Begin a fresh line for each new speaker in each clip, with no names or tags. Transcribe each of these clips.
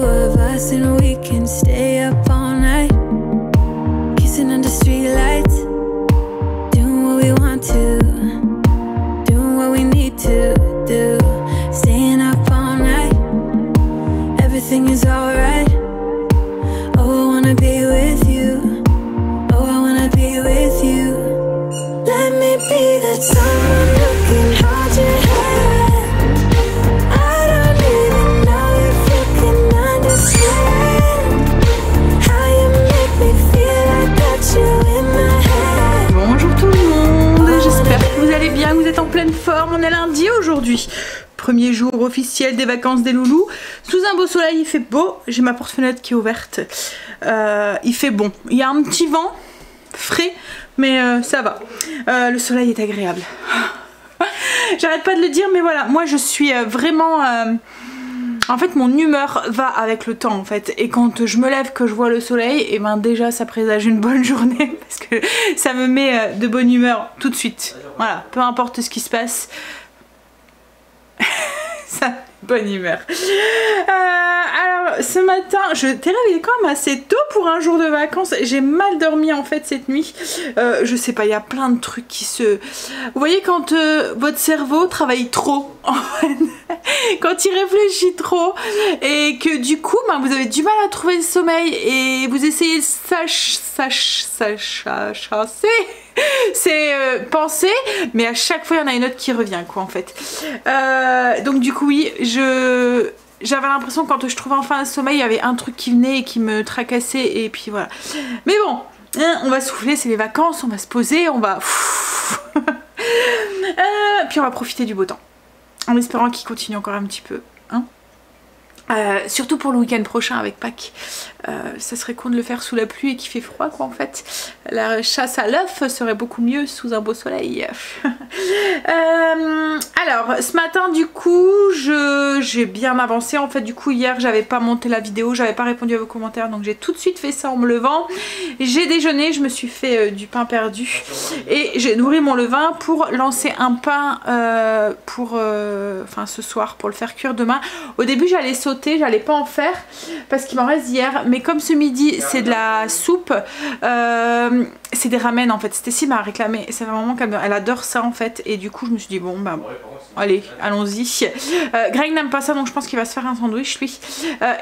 of us and we can stay up all night, kissing under streetlights, doing what we want to, doing what we need to do, staying up all night, everything is alright. Oh, I wanna be with you, oh, I wanna be with you. Let me be that someone who can hold your hand. I don't even know if you can understand how you make me feel. I got you in my head.
Bonjour tout le monde, j'espère que vous allez bien, que vous êtes en pleine forme. On est lundi aujourd'hui, premier jour officiel des vacances des loulous. Sous un beau soleil, il fait beau, j'ai ma porte-fenêtre qui est ouverte, il fait bon. Il y a un petit vent frais, mais ça va. Le soleil est agréable. J'arrête pas de le dire, mais voilà, moi je suis vraiment... En fait, mon humeur va avec le temps en fait. Et quand je me lève, que je vois le soleil, et ben déjà ça présage une bonne journée. Parce que ça me met de bonne humeur tout de suite. Voilà, peu importe ce qui se passe. Ça, bonne humeur. Alors ce matin, je t'ai réveillée quand même assez tôt pour un jour de vacances. J'ai mal dormi en fait cette nuit. Je sais pas, il y a plein de trucs qui se... Vous voyez quand votre cerveau travaille trop en fait, quand il réfléchit trop et que du coup ben, vous avez du mal à trouver le sommeil et vous essayez de c'est penser, mais à chaque fois il y en a une autre qui revient quoi en fait. Donc du coup oui, j'avais l'impression quand je trouvais enfin le sommeil, il y avait un truc qui venait et qui me tracassait et puis voilà. Mais bon, hein, on va souffler, c'est les vacances, on va se poser, on va... puis on va profiter du beau temps. En espérant qu'il continue encore un petit peu. Hein, surtout pour le week-end prochain avec Pâques. Ça serait con de le faire sous la pluie et qu'il fait froid quoi en fait. La chasse à l'œuf serait beaucoup mieux sous un beau soleil. Alors ce matin du coup j'ai bien avancé en fait. Du coup hier j'avais pas monté la vidéo, j'avais pas répondu à vos commentaires, donc j'ai tout de suite fait ça en me levant. J'ai déjeuné, je me suis fait du pain perdu et j'ai nourri mon levain pour lancer un pain enfin ce soir pour le faire cuire demain. Au début j'allais sauter, j'allais pas en faire parce qu'il m'en reste hier, mais comme ce midi c'est de la soupe, c'est des ramen en fait. Stécie m'a réclamé, c'est vraiment comme elle adore ça en fait, et du coup je me suis dit bon bah allez allons-y. Greg n'aime pas ça donc je pense qu'il va se faire un sandwich lui,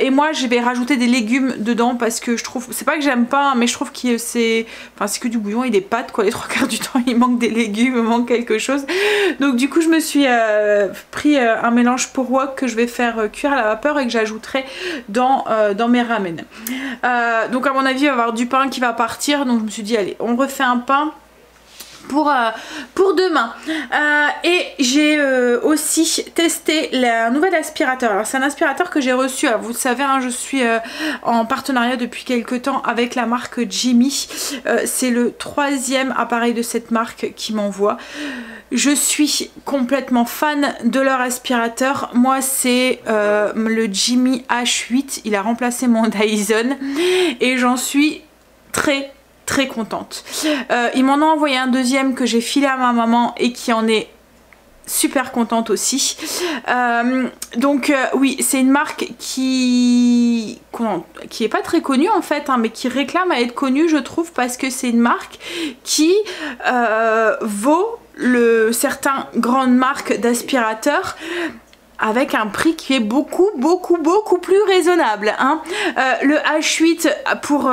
et moi je vais rajouter des légumes dedans parce que je trouve, c'est pas que j'aime pas mais je trouve que c'est que du bouillon et des pâtes quoi, les trois quarts du temps il manque des légumes, il manque quelque chose, donc du coup je me suis pris un mélange pour wok que je vais faire cuire à la vapeur et que j'ajouterai dans mes ramen. Donc à mon avis il va y avoir du pain qui va partir, donc je me suis dit allez on refait un pain pour demain. Et j'ai aussi testé un nouvel aspirateur. Alors c'est un aspirateur que j'ai reçu, vous le savez hein, je suis en partenariat depuis quelques temps avec la marque Jimmy. C'est le 3e appareil de cette marque qui m'envoie. Je suis complètement fan de leur aspirateur. Moi c'est le Jimmy H8, il a remplacé mon Dyson et j'en suis très contente. Ils m'en ont envoyé un deuxième que j'ai filé à ma maman et qui en est super contente aussi. Donc oui, c'est une marque qui est pas très connue en fait hein, mais qui réclame à être connue je trouve, parce que c'est une marque qui vaut certaines grandes marques d'aspirateurs avec un prix qui est beaucoup plus raisonnable hein. Le H8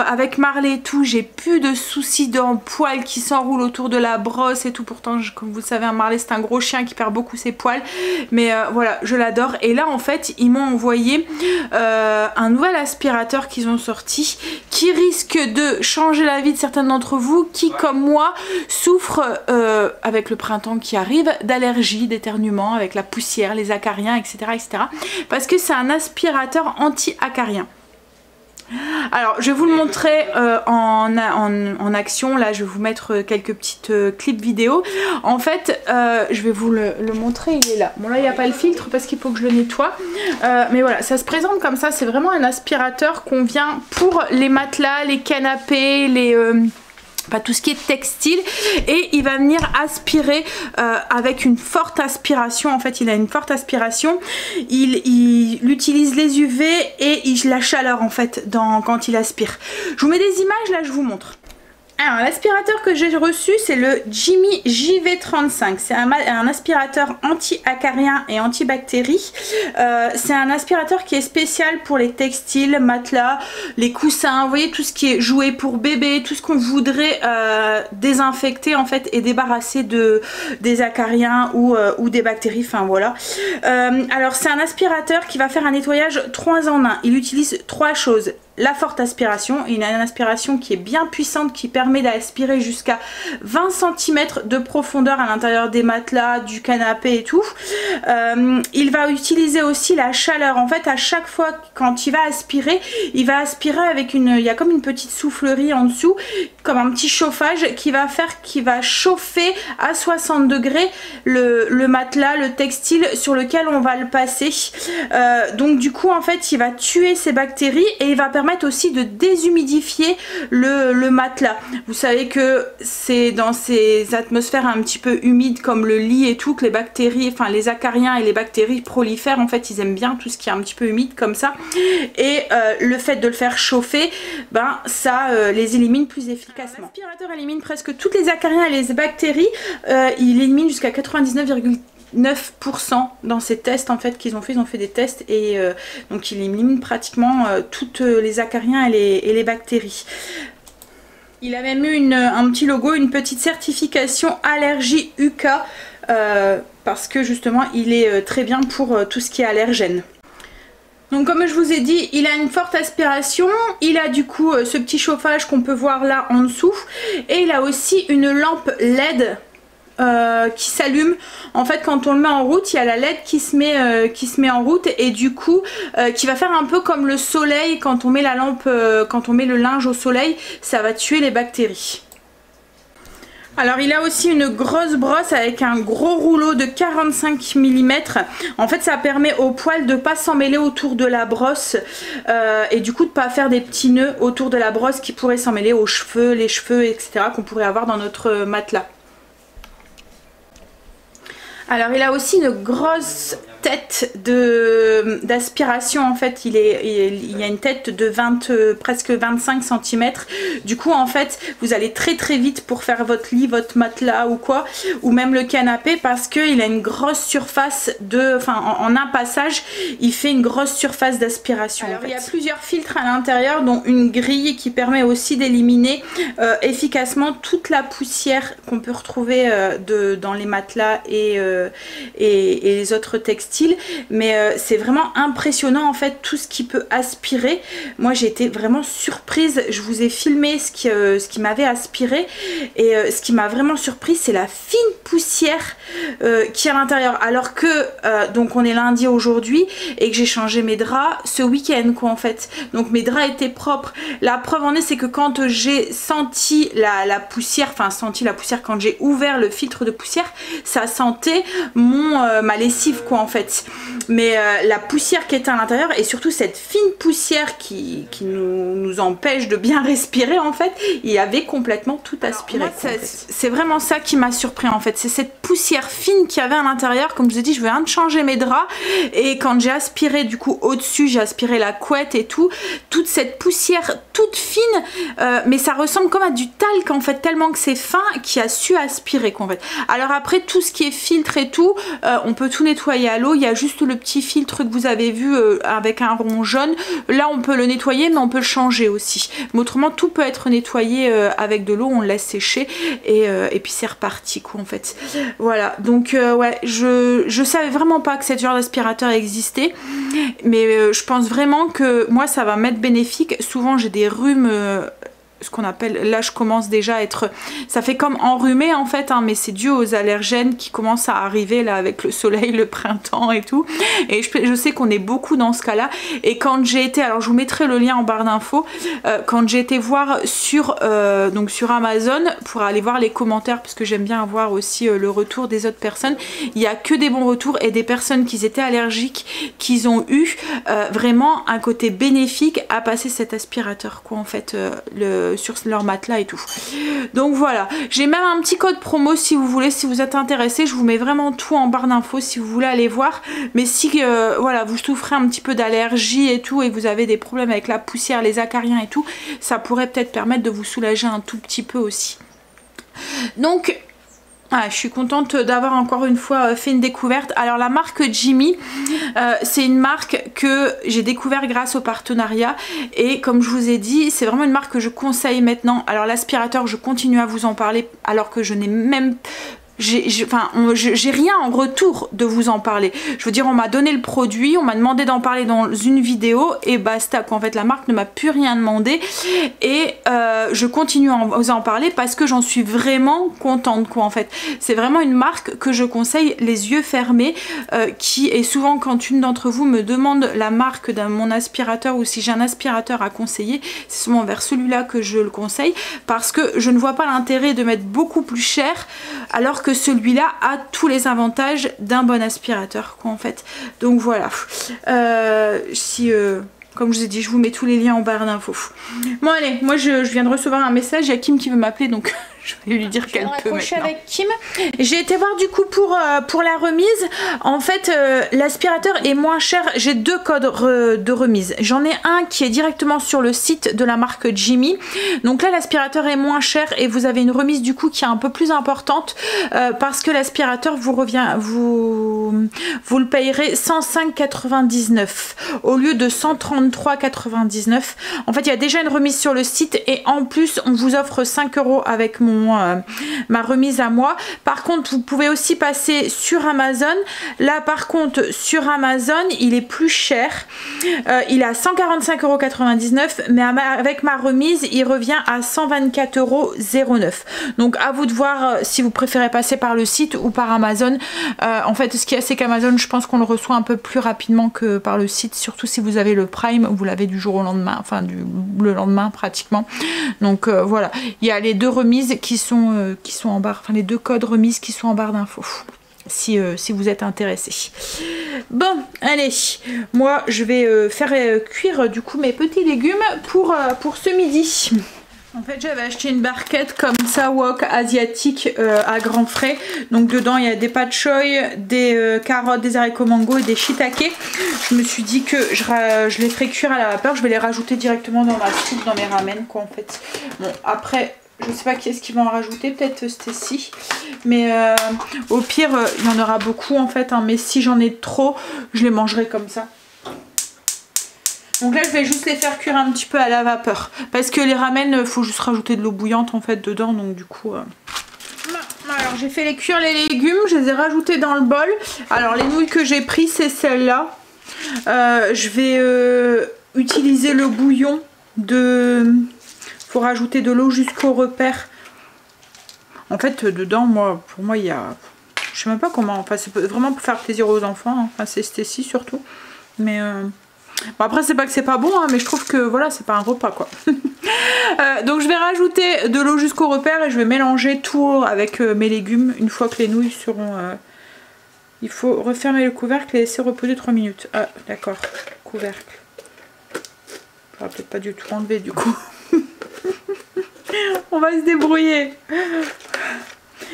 avec Marley et tout, j'ai plus de soucis d'un poil qui s'enroule autour de la brosse et tout. Pourtant comme vous le savez un Marley c'est un gros chien qui perd beaucoup ses poils, mais voilà je l'adore. Et là en fait ils m'ont envoyé un nouvel aspirateur qu'ils ont sorti qui risque de changer la vie de certains d'entre vous qui comme moi souffrent avec le printemps qui arrive d'allergies, d'éternuements avec la poussière, les acariens, etc. Parce que c'est un aspirateur anti-acarien. Alors je vais vous le montrer en action. Là je vais vous mettre quelques petites clips vidéo. En fait je vais vous le montrer, il est là. Bon là il n'y a pas le filtre parce qu'il faut que je le nettoie, mais voilà ça se présente comme ça. C'est vraiment un aspirateur qu'on vient pour les matelas, les canapés, pas tout ce qui est textile, et il va venir aspirer avec une forte aspiration. En fait il a une forte aspiration, il utilise les UV et la chaleur en fait quand il aspire. Je vous mets des images là, je vous montre. Alors l'aspirateur que j'ai reçu c'est le Jimmy JV35, c'est un aspirateur anti-acarien et antibactéries. C'est un aspirateur qui est spécial pour les textiles, matelas, les coussins, vous voyez tout ce qui est jouet pour bébé, tout ce qu'on voudrait désinfecter en fait et débarrasser des acariens ou des bactéries, enfin voilà. Alors c'est un aspirateur qui va faire un nettoyage 3 en 1, il utilise 3 choses. La forte aspiration, il a une aspiration qui est bien puissante qui permet d'aspirer jusqu'à 20 cm de profondeur à l'intérieur des matelas, du canapé et tout. Il va utiliser aussi la chaleur. En fait à chaque fois quand il va aspirer avec il y a comme une petite soufflerie en dessous, comme un petit chauffage qui va chauffer à 60 degrés le matelas, le textile sur lequel on va le passer. Donc du coup en fait il va tuer ces bactéries et il va permettre aussi de déshumidifier le matelas. Vous savez que c'est dans ces atmosphères un petit peu humides comme le lit et tout que les bactéries, enfin les acariens et les bactéries prolifèrent. En fait ils aiment bien tout ce qui est un petit peu humide comme ça, et le fait de le faire chauffer, ben ça les élimine plus efficacement. L'aspirateur élimine presque toutes les acariens et les bactéries, il élimine jusqu'à 99,9% dans ces tests en fait qu'ils ont fait. Ils ont fait des tests et donc il élimine pratiquement toutes les acariens et les bactéries. Il a même eu un petit logo, une petite certification allergie UK parce que justement il est très bien pour tout ce qui est allergène. Donc comme je vous ai dit, il a une forte aspiration, il a du coup ce petit chauffage qu'on peut voir là en dessous, et il a aussi une lampe LED qui s'allume. En fait quand on le met en route, il y a la LED qui se met en route, et du coup qui va faire un peu comme le soleil quand on met la lampe, quand on met le linge au soleil, ça va tuer les bactéries. Alors il a aussi une grosse brosse avec un gros rouleau de 45 mm. En fait ça permet au poil de ne pas s'emmêler autour de la brosse et du coup de ne pas faire des petits nœuds autour de la brosse qui pourraient s'emmêler aux cheveux, les cheveux, etc. qu'on pourrait avoir dans notre matelas. Alors il a aussi une grosse tête d'aspiration. En fait il y a une tête de presque 25 cm. Du coup en fait vous allez très vite pour faire votre lit, votre matelas ou quoi, ou même le canapé, parce qu'il a une grosse surface en un passage il fait une grosse surface d'aspiration. Alors il y a plusieurs filtres à l'intérieur, dont une grille qui permet aussi d'éliminer efficacement toute la poussière qu'on peut retrouver dans les matelas et les autres textiles. Mais c'est vraiment impressionnant en fait tout ce qui peut aspirer. Moi j'ai été vraiment surprise, je vous ai filmé ce qui m'avait aspiré, et ce qui m'a vraiment surprise c'est la fine poussière qui est à l'intérieur, alors que donc on est lundi aujourd'hui et que j'ai changé mes draps ce week-end quoi en fait, donc mes draps étaient propres. La preuve en est, c'est que quand j'ai senti la poussière, quand j'ai ouvert le filtre de poussière, ça sentait ma lessive quoi en fait. Mais la poussière qui était à l'intérieur, et surtout cette fine poussière qui nous empêche de bien respirer en fait, il avait complètement tout aspiré. C'est vraiment ça qui m'a surpris en fait, c'est cette poussière fine qu'il y avait à l'intérieur. Comme je vous ai dit, je viens de changer mes draps, et quand j'ai aspiré du coup au-dessus, j'ai aspiré la couette et tout, toute cette poussière toute fine, mais ça ressemble comme à du talc en fait, tellement que c'est fin, qui a su aspirer quoi en fait. Alors après tout ce qui est filtre et tout, on peut tout nettoyer à l'eau. Il y a juste le petit filtre que vous avez vu avec un rond jaune, là on peut le nettoyer mais on peut le changer aussi, mais autrement tout peut être nettoyé avec de l'eau, on le laisse sécher et puis c'est reparti quoi en fait. Voilà, donc ouais, je savais vraiment pas que cette genre d'aspirateur existait, mais je pense vraiment que moi ça va m'être bénéfique. Souvent j'ai des rhumes, ce qu'on appelle, là je commence déjà à être, ça fait comme enrhumé en fait hein, mais c'est dû aux allergènes qui commencent à arriver là avec le soleil, le printemps et tout, et je sais qu'on est beaucoup dans ce cas là. Et quand j'ai été, alors je vous mettrai le lien en barre d'infos, quand j'ai été voir sur Amazon pour aller voir les commentaires, parce que j'aime bien avoir aussi le retour des autres personnes, il y a que des bons retours, et des personnes qui étaient allergiques, qui ont eu vraiment un côté bénéfique à passer cet aspirateur quoi en fait, leur matelas et tout. Donc voilà, j'ai même un petit code promo si vous voulez, si vous êtes intéressé, je vous mets vraiment tout en barre d'infos si vous voulez aller voir. Mais si voilà, vous souffrez un petit peu d'allergie et tout, et vous avez des problèmes avec la poussière, les acariens et tout, ça pourrait peut-être permettre de vous soulager un tout petit peu aussi. Donc je suis contente d'avoir encore une fois fait une découverte. Alors la marque Jimmy, c'est une marque que j'ai découvert grâce au partenariat, et comme je vous ai dit, c'est vraiment une marque que je conseille maintenant. Alors l'aspirateur, je continue à vous en parler alors que je n'ai même... j'ai rien en retour de vous en parler. Je veux dire, on m'a donné le produit, on m'a demandé d'en parler dans une vidéo et basta quoi. En fait, la marque ne m'a plus rien demandé, et je continue à vous en parler parce que j'en suis vraiment contente quoi. En fait, c'est vraiment une marque que je conseille les yeux fermés, et souvent quand une d'entre vous me demande la marque de mon aspirateur ou si j'ai un aspirateur à conseiller, c'est souvent vers celui-là que je le conseille, parce que je ne vois pas l'intérêt de mettre beaucoup plus cher alors que celui-là a tous les avantages d'un bon aspirateur quoi en fait. Donc voilà, comme je vous ai dit, je vous mets tous les liens en barre d'infos. Bon allez, moi je viens de recevoir un message, il y a Kim qui veut m'appeler, donc je vais lui dire qu'elle peut maintenant. Avec Kim. J'ai été voir du coup pour la remise. En fait, l'aspirateur est moins cher. J'ai deux codes de remise. J'en ai un qui est directement sur le site de la marque Jimmy. Donc là, l'aspirateur est moins cher et vous avez une remise du coup qui est un peu plus importante, parce que l'aspirateur vous le payerez 105,99 au lieu de 133,99. En fait, il y a déjà une remise sur le site et en plus, on vous offre 5 € avec ma remise à moi. Par contre, vous pouvez aussi passer sur Amazon. Là, par contre, sur Amazon, il est plus cher. Il est à 145,99 €, mais avec ma remise, il revient à 124,09 €. Donc, à vous de voir si vous préférez passer par le site ou par Amazon. En fait, ce qui est, c'est qu'Amazon, je pense qu'on le reçoit un peu plus rapidement que par le site, surtout si vous avez le Prime, vous l'avez du jour au lendemain, enfin le lendemain pratiquement. Donc voilà, il y a les deux remises qui sont en barre, enfin les deux codes remises qui sont en barre d'infos. Si vous êtes intéressé. Bon, allez, moi je vais faire cuire du coup mes petits légumes pour ce midi. En fait, j'avais acheté une barquette comme ça, wok asiatique à grands frais. Donc dedans, il y a des pad choy, des carottes, des haricots mango et des shiitake. Je me suis dit que je les ferai cuire à la vapeur. Je vais les rajouter directement dans ma soupe, dans mes ramen quoi en fait. Bon, après... je sais pas qui est-ce qui va en rajouter, peut-être Stacy. Mais au pire, il y en aura beaucoup en fait. Hein, mais si j'en ai trop, je les mangerai comme ça. Donc là, je vais juste les faire cuire un petit peu à la vapeur. Parce que les ramen, il faut juste rajouter de l'eau bouillante en fait dedans. Donc du coup... Alors j'ai fait cuire les légumes, je les ai rajoutés dans le bol. Alors les nouilles que j'ai pris, c'est celles-là. Je vais utiliser le bouillon de... faut rajouter de l'eau jusqu'au repère. En fait, dedans, pour moi, il y a... je sais même pas comment... enfin, c'est vraiment pour faire plaisir aux enfants. Hein. Enfin, c'est Stacy surtout. Mais... bon, après, c'est pas que c'est pas bon, hein, mais je trouve que, voilà, c'est pas un repas, quoi. Donc, je vais rajouter de l'eau jusqu'au repère et je vais mélanger tout avec mes légumes une fois que les nouilles seront... il faut refermer le couvercle et laisser reposer 3 minutes. Ah, d'accord. Couvercle. J'aurais peut-être pas du tout enlevé, du coup. On va se débrouiller.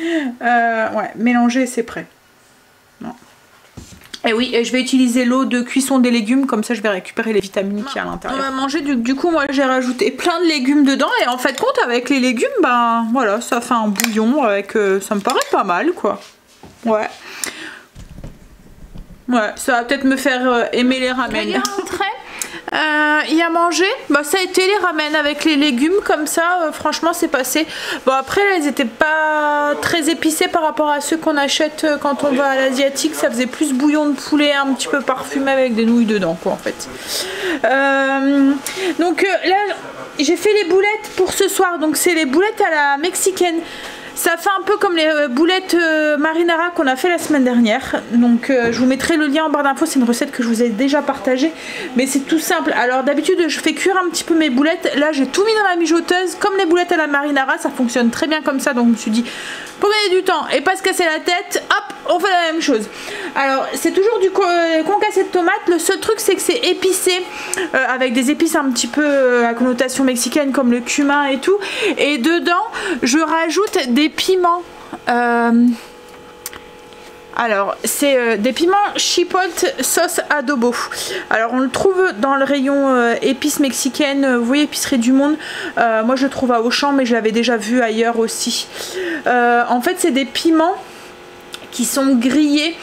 Ouais, mélanger, c'est prêt. Non. Et oui, et je vais utiliser l'eau de cuisson des légumes, comme ça je vais récupérer les vitamines qu'il y a à l'intérieur. On va manger, du coup moi j'ai rajouté plein de légumes dedans et en fait compte avec les légumes, ben voilà, ça fait un bouillon avec, ça me paraît pas mal quoi. Ouais. Ouais, ça va peut-être me faire aimer les ramen. Il a mangé, bah ça a été les ramen avec les légumes comme ça, franchement c'est passé. Bon après là ils étaient pas très épicés par rapport à ceux qu'on achète quand on va à l'asiatique, ça faisait plus bouillon de poulet un petit peu parfumé avec des nouilles dedans quoi en fait. Donc là j'ai fait les boulettes pour ce soir, donc c'est les boulettes à la mexicaine. Ça fait un peu comme les boulettes marinara qu'on a fait la semaine dernière. Donc je vous mettrai le lien en barre d'infos, c'est une recette que je vous ai déjà partagée. Mais c'est tout simple. Alors d'habitude je fais cuire un petit peu mes boulettes. Là j'ai tout mis dans la mijoteuse. Comme les boulettes à la marinara, ça fonctionne très bien comme ça. Donc je me suis dit, pour gagner du temps et pas se casser la tête, hop, on fait la même chose. Alors c'est toujours du concassé de tomate. Le seul truc c'est que c'est épicé avec des épices un petit peu à connotation mexicaine comme le cumin et tout. Et dedans je rajoute des piments. Alors c'est des piments chipotle sauce adobo. Alors on le trouve dans le rayon épices mexicaines, vous voyez, épicerie du monde. Moi je le trouve à Auchan, mais je l'avais déjà vu ailleurs aussi. En fait c'est des piments qui sont grillés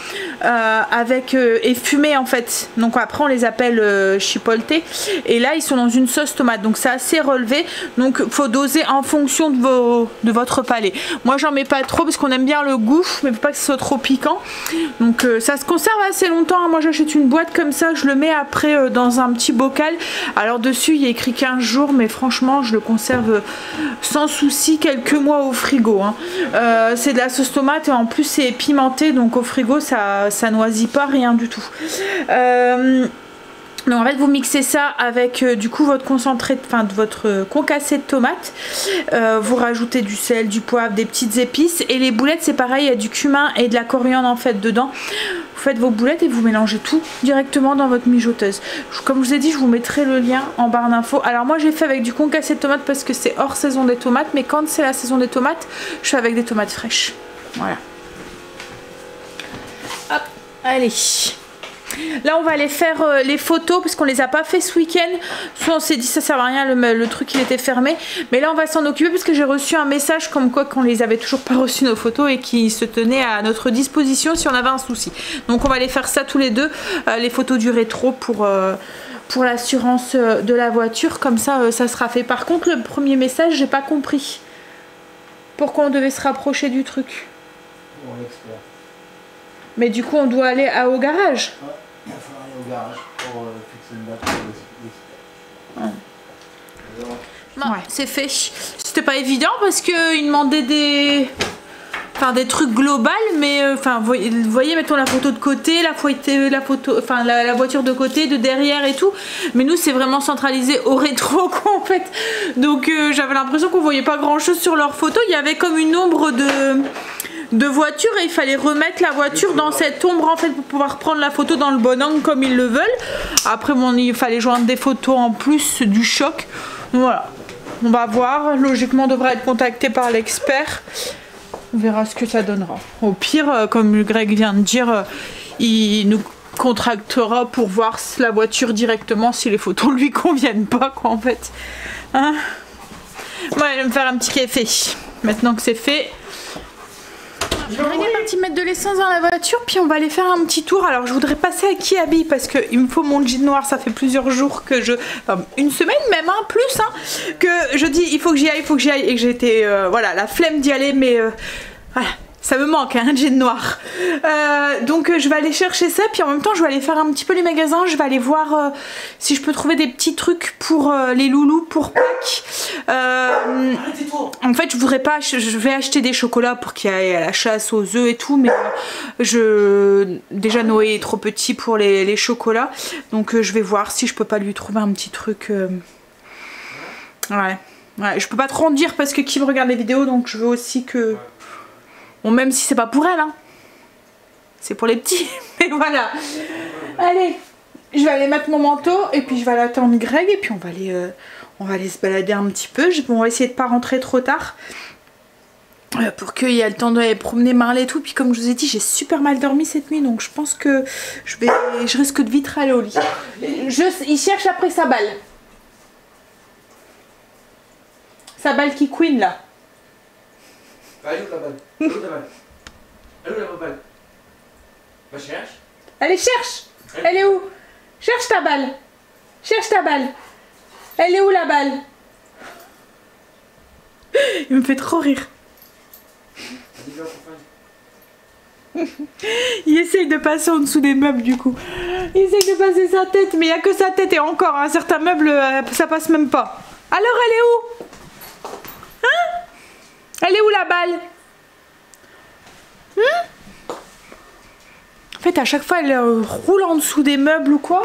avec et fumés en fait. Donc après on les appelle chipotle. Et là ils sont dans une sauce tomate. Donc c'est assez relevé. Donc faut doser en fonction de votre palais. Moi j'en mets pas trop parce qu'on aime bien le goût, mais faut pas que ce soit trop piquant. Donc ça se conserve assez longtemps. Moi j'achète une boîte comme ça, je le mets après dans un petit bocal. Alors dessus il y a écrit 15 jours, mais franchement je le conserve sans souci quelques mois au frigo. Hein. C'est de la sauce tomate et en plus c'est pimenté. Donc au frigo ça noisit pas, rien du tout. Donc en fait vous mixez ça avec du coup votre concentré, enfin de votre concassé de tomate. Vous rajoutez du sel, du poivre, des petites épices. Et les boulettes c'est pareil, il y a du cumin et de la coriandre en fait dedans. Vous faites vos boulettes et vous mélangez tout directement dans votre mijoteuse. Comme je vous ai dit, je vous mettrai le lien en barre d'infos. Alors moi j'ai fait avec du concassé de tomate parce que c'est hors saison des tomates. Mais quand c'est la saison des tomates, je fais avec des tomates fraîches. Voilà. Hop, allez. Là on va aller faire les photos parce qu'on les a pas fait ce week-end. Soit on s'est dit ça sert à rien, le truc il était fermé. Mais là on va s'en occuper parce que j'ai reçu un message comme quoi qu'on les avait toujours pas reçu nos photos et qui se tenaient à notre disposition si on avait un souci. Donc on va aller faire ça tous les deux, les photos du rétro pour l'assurance de la voiture. Comme ça ça sera fait. Par contre le premier message j'ai pas compris. Pourquoi on devait se rapprocher du truc?
Pour l'expert.
Mais du coup on doit aller au garage.
Ouais, il va falloir aller au garage pour fixer une date pour l'expert.
Ouais, c'est fait. C'était pas évident parce qu'il demandait des trucs globaux, mais enfin vous voyez, mettons la photo de côté, la voiture de côté, de derrière et tout. Mais nous c'est vraiment centralisé au rétro quoi en fait. Donc j'avais l'impression qu'on voyait pas grand chose sur leurs photos. Il y avait comme une ombre de voiture et il fallait remettre la voiture dans cette ombre en fait pour pouvoir prendre la photo dans le bon angle comme ils le veulent. Après bon, il fallait joindre des photos en plus du choc. Voilà, on va voir. Logiquement on devra être contacté par l'expert. On verra ce que ça donnera. Au pire, comme Greg vient de dire, il nous contractera pour voir la voiture directement si les photos lui conviennent pas quoi en fait. Hein? Moi je vais me faire un petit café. Maintenant que c'est fait. Je vais régler un petit mètre de l'essence dans la voiture, puis on va aller faire un petit tour. Alors je voudrais passer à Kiabi parce qu'il me faut mon jean noir. Ça fait plusieurs jours que enfin une semaine même, hein, plus, hein, que je dis il faut que j'y aille, et que j'étais voilà, la flemme d'y aller, mais voilà. Ça me manque, hein, un jean noir. Donc je vais aller chercher ça, puis en même temps je vais aller faire un petit peu les magasins. Je vais aller voir si je peux trouver des petits trucs pour les loulous pour Pâques. En fait je vais acheter des chocolats pour qu'il y ait à la chasse aux œufs et tout, mais déjà Noé est trop petit pour les chocolats. Donc je vais voir si je peux pas lui trouver un petit truc. Ouais, je peux pas trop en dire parce que Kim regarde les vidéos, donc je veux aussi que... Bon, même si c'est pas pour elle, hein. C'est pour les petits, mais voilà. Allez, je vais aller mettre mon manteau et puis je vais aller attendre Greg et puis on va aller se balader un petit peu. On va essayer de pas rentrer trop tard pour qu'il y ait le temps d'aller promener Marley et tout. Puis comme je vous ai dit, j'ai super mal dormi cette nuit, donc je pense que je risque de vite aller au lit. Il cherche après sa balle. Sa balle qui queen là.
Elle est où la balle? Elle est où la balle? Elle est où la balle? Bah cherche.
Allez, cherche. Elle est où? Cherche ta balle. Cherche ta balle. Elle est où la balle? Il me fait trop rire. Il essaye de passer en dessous des meubles du coup. Il essaye de passer sa tête, mais il n'y a que sa tête et encore, hein, certains meubles, ça passe même pas. Alors elle est où? Hein? Elle est où la balle? fait à chaque fois elle roule en dessous des meubles ou quoi.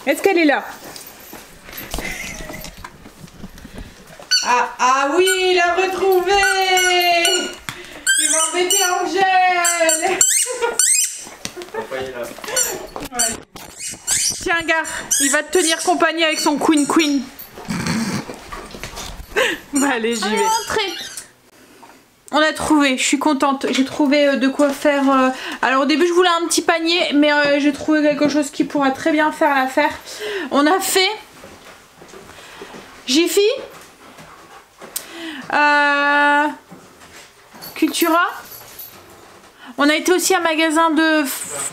Est-ce qu'elle est là? Ah oui, il a retrouvé. Il va embêter Angèle. Ouais. Tiens gars, il va te tenir compagnie avec son Queen. Bah, allez, j'y vais. On a trouvé, je suis contente, j'ai trouvé de quoi faire. Alors au début je voulais un petit panier, mais j'ai trouvé quelque chose qui pourra très bien faire l'affaire. On a fait Jiffy, Cultura. On a été aussi à un magasin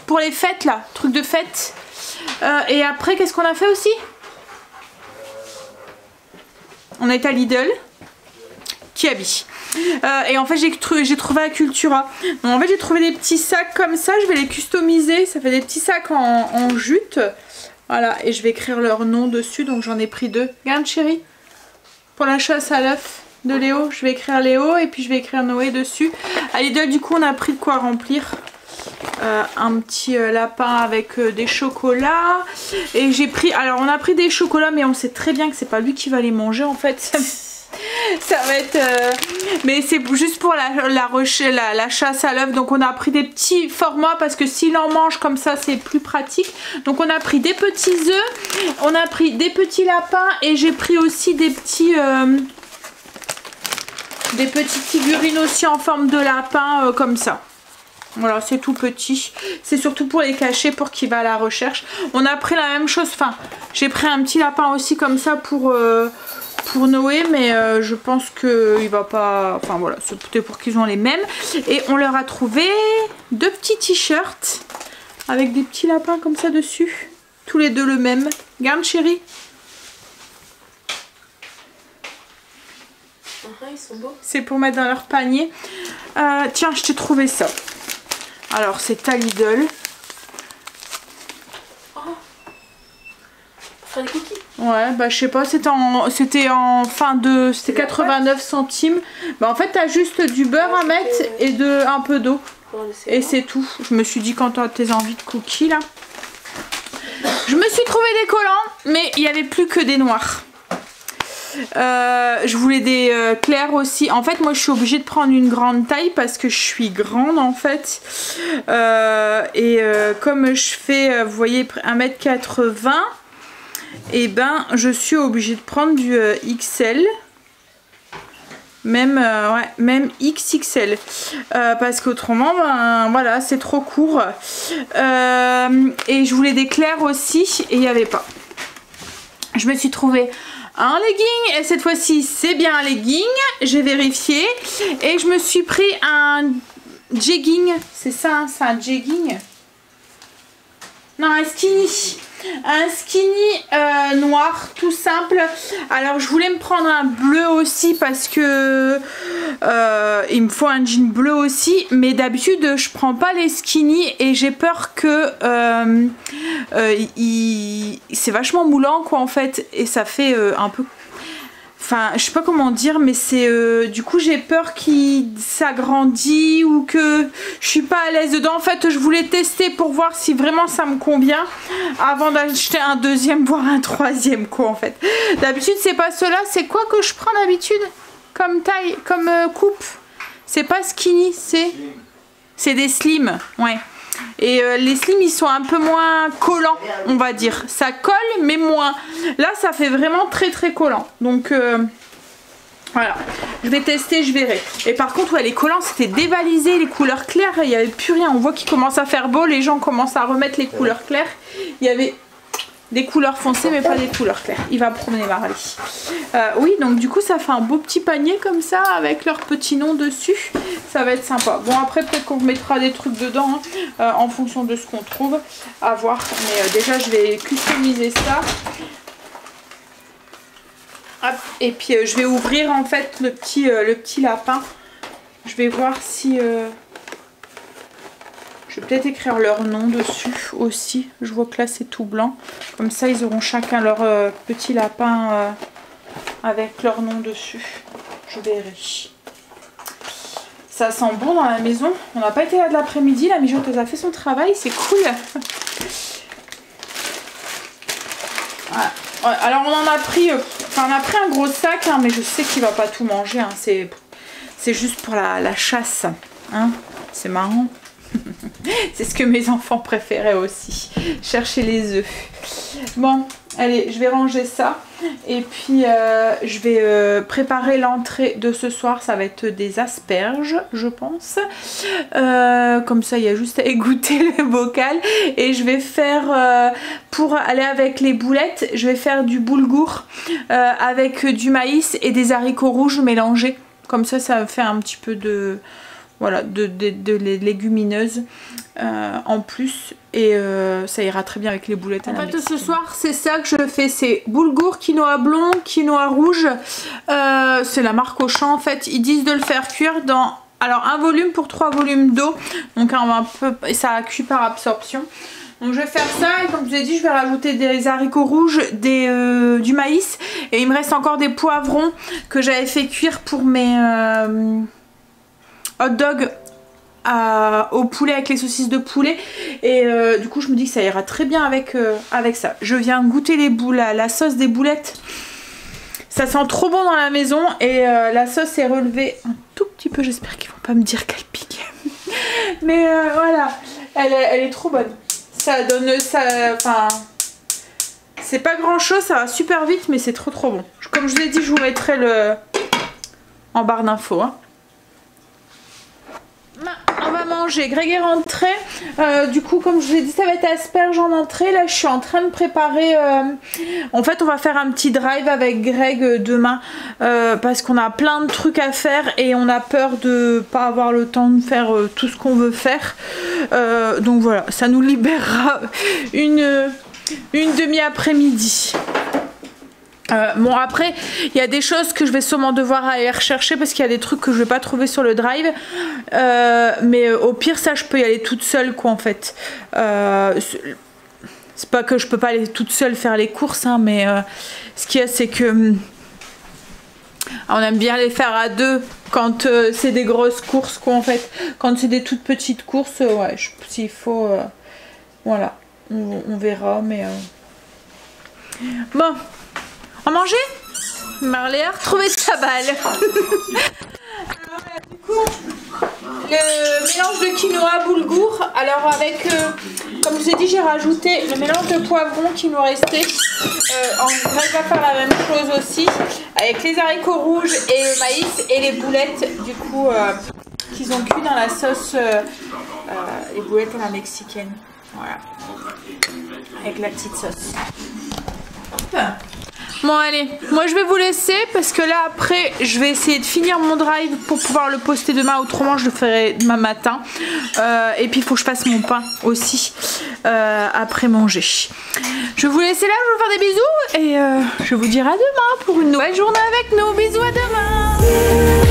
pour les fêtes là, truc de fête. Et après qu'est-ce qu'on a fait aussi? On a été à Lidl. Kiabi. Et en fait j'ai trouvé à Cultura. Donc en fait j'ai trouvé des petits sacs comme ça, je vais les customiser, ça fait des petits sacs en jute. Voilà, et je vais écrire leur nom dessus, donc j'en ai pris 2. Regarde chérie, pour la chasse à l'œuf de Léo, je vais écrire Léo et puis je vais écrire Noé dessus. À Lidl du coup on a pris de quoi remplir. Un petit lapin avec des chocolats. Et j'ai pris, alors on a pris des chocolats mais on sait très bien que c'est pas lui qui va les manger en fait. Ça va être mais c'est juste pour la chasse à l'œuf. Donc on a pris des petits formats parce que s'il en mange comme ça c'est plus pratique. Donc on a pris des petits œufs, on a pris des petits lapins et j'ai pris aussi des petites figurines aussi en forme de lapin comme ça. Voilà, c'est tout petit. C'est surtout pour les cacher pour qu'il va à la recherche. On a pris la même chose. Enfin, j'ai pris un petit lapin aussi comme ça pour Noé. Mais je pense qu'il va pas... Enfin voilà, c'était pour qu'ils ont les mêmes. Et on leur a trouvé 2 petits t-shirts avec des petits lapins comme ça dessus. Tous les 2 le même. Regarde chérie.
Ils sont beaux.
C'est pour mettre dans leur panier. Tiens, je t'ai trouvé ça. Alors c'est à Lidl.
Oh. Faire des cookies.
Ouais, bah je sais pas, c'était en fin de... C'était 89 centimes. Bah en fait t'as juste du beurre à mettre et un peu d'eau. Et c'est tout. Je me suis dit quand t'as tes envies de cookies là. Je me suis trouvé des collants, mais il n'y avait plus que des noirs. Je voulais des clairs aussi. En fait moi je suis obligée de prendre une grande taille parce que je suis grande en fait. Comme je fais vous voyez 1m80, et ben je suis obligée de prendre du XL. Même XXL. Parce qu'autrement ben voilà c'est trop court. Et je voulais des clairs aussi et il n'y avait pas. Je me suis trouvée un legging et cette fois-ci c'est bien un legging, j'ai vérifié et je me suis pris un jegging, c'est ça hein, c'est un jegging, non un skinny noir tout simple. Alors je voulais me prendre un bleu aussi parce que il me faut un jean bleu aussi, mais d'habitude je prends pas les skinny et j'ai peur que c'est vachement moulant quoi en fait et ça fait un peu, enfin je sais pas comment dire, mais c'est du coup j'ai peur qu'il s'agrandit ou que je suis pas à l'aise dedans. En fait je voulais tester pour voir si vraiment ça me convient avant d'acheter un deuxième voire un troisième quoi en fait. D'habitude c'est pas cela, c'est quoi que je prends d'habitude comme taille, comme coupe? C'est pas skinny, c'est des slim, ouais. Et les slims ils sont un peu moins collants on va dire, ça colle mais moins. Là ça fait vraiment très très collant donc voilà, je vais tester, je verrai. Et par contre ouais les collants c'était dévalisé, les couleurs claires il n'y avait plus rien. On voit qu'il commence à faire beau, les gens commencent à remettre les couleurs claires. Il y avait des couleurs foncées mais pas des couleurs claires. Il va promener Marley. Oui donc du coup ça fait un beau petit panier comme ça avec leur petit nom dessus. Ça va être sympa. Bon après peut-être qu'on mettra des trucs dedans hein, en fonction de ce qu'on trouve. À voir. Mais déjà je vais customiser ça. Hop. Et puis je vais ouvrir en fait le petit lapin. Je vais voir si... Je vais peut-être écrire leur nom dessus aussi. Je vois que là c'est tout blanc. Comme ça ils auront chacun leur petit lapin avec leur nom dessus. Je verrai. Ça sent bon dans la maison. On n'a pas été là de l'après-midi. La mijoteuse a fait son travail. C'est cool. Voilà. Ouais, alors on en a pris... on a pris un gros sac. Hein, mais je sais qu'il va pas tout manger. Hein. C'est juste pour la chasse. Hein. C'est marrant. C'est ce que mes enfants préféraient aussi. Chercher les œufs. Bon, allez, je vais ranger ça. Et puis, je vais préparer l'entrée de ce soir. Ça va être des asperges, je pense. Comme ça, il y a juste à égoutter le bocal. Et je vais faire, pour aller avec les boulettes, je vais faire du boulgour avec du maïs et des haricots rouges mélangés. Comme ça, ça me fait un petit peu de... Voilà, de légumineuses en plus et ça ira très bien avec les boulettes. En fait, ce soir, c'est ça que je fais, c'est boulgour, quinoa blond, quinoa rouge. C'est la marque Auchan en fait. Ils disent de le faire cuire dans alors un volume pour 3 volumes d'eau. Donc un peu, ça cuit par absorption. Donc je vais faire ça et comme je vous ai dit, je vais rajouter des haricots rouges, du maïs et il me reste encore des poivrons que j'avais fait cuire pour mes... hot dog au poulet avec les saucisses de poulet et du coup je me dis que ça ira très bien avec ça. Je viens goûter la sauce des boulettes, ça sent trop bon dans la maison et la sauce est relevée un tout petit peu, j'espère qu'ils vont pas me dire qu'elle pique mais voilà, elle est trop bonne, ça donne ça, enfin c'est pas grand chose, ça va super vite mais c'est trop bon. Comme je vous ai dit, je vous mettrai en barre d'infos hein. On va manger. Greg est rentré. Du coup, comme je vous ai dit, ça va être asperges en entrée. Là, je suis en train de préparer. En fait, on va faire un petit drive avec Greg demain parce qu'on a plein de trucs à faire et on a peur de pas avoir le temps de faire tout ce qu'on veut faire. Donc voilà, ça nous libérera une demi-après-midi. Bon après il y a des choses que je vais sûrement devoir aller rechercher parce qu'il y a des trucs que je vais pas trouver sur le drive mais au pire ça je peux y aller toute seule quoi en fait. C'est pas que je peux pas aller toute seule faire les courses hein, mais ce qu'il y a c'est que on aime bien les faire à deux quand c'est des grosses courses quoi en fait. Quand c'est des toutes petites courses ouais s'il faut voilà on verra mais bon. On mangeait? Marley a retrouvé sa balle. Alors, du coup, le mélange de quinoa boulgour. Alors avec, comme je vous ai dit, j'ai rajouté le mélange de poivrons qui nous restait. On va faire la même chose aussi avec les haricots rouges et le maïs et les boulettes du coup qu'ils ont cuit dans la sauce, les boulettes à la mexicaine. Voilà, avec la petite sauce. Hop. Bon allez, moi je vais vous laisser parce que là après je vais essayer de finir mon drive pour pouvoir le poster demain, autrement je le ferai demain matin et puis il faut que je fasse mon pain aussi après manger. Je vais vous laisser là, je vais vous faire des bisous et je vous dirai à demain pour une nouvelle journée avec nous. Bisous, à demain.